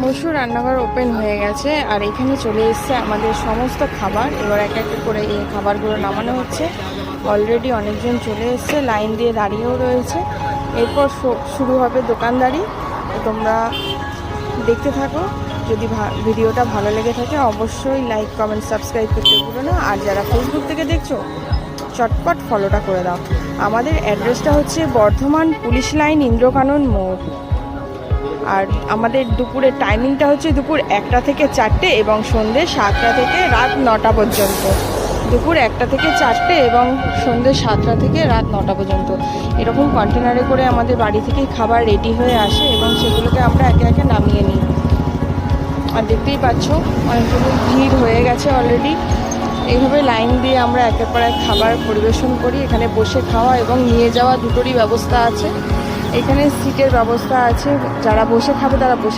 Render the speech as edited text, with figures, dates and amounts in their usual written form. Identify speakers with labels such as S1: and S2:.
S1: মসুর রান্নাঘর ওপেন হয়ে গেছে আর এখানে চলে এসছে আমাদের সমস্ত খাবার। এবার এক এক করে এই খাবারগুলো নামানো হচ্ছে। অলরেডি অনেকজন চলে এসছে, লাইন দিয়ে দাঁড়িয়েও রয়েছে। এরপর শুরু হবে দোকানদারি। তোমরা দেখতে থাকো। যদি ভিডিওটা ভালো লেগে থাকে অবশ্যই লাইক কমেন্ট সাবস্ক্রাইব করতে ভুলো না। আর যারা ফেসবুক থেকে দেখছো চটপট ফলোটা করে দাও। আমাদের অ্যাড্রেসটা হচ্ছে বর্ধমান পুলিশ লাইন, ইন্দ্রকানন মোড়। আর আমাদের দুপুরের টাইমিংটা হচ্ছে দুপুর 1টা থেকে 4টে এবং সন্ধ্যে 7টা থেকে রাত 9টা পর্যন্ত। দুপুর 1টা থেকে 4টে এবং সন্ধ্যে 7টা থেকে রাত 9টা পর্যন্ত। এরকম কন্টেনারে করে আমাদের বাড়ি থেকেই খাবার রেডি হয়ে আসে এবং সেগুলোকে আমরা একে একে নামিয়ে নিই। আর দেখতেই পাচ্ছ অনেকগুলো ভিড় হয়ে গেছে অলরেডি। এইভাবে লাইন দিয়ে আমরা একের পর এক খাবার পরিবেশন করি। এখানে বসে খাওয়া এবং নিয়ে যাওয়া দুটোরই ব্যবস্থা আছে। এখানে সিটের ব্যবস্থা আছে, যারা বসে খাবে তারা বসে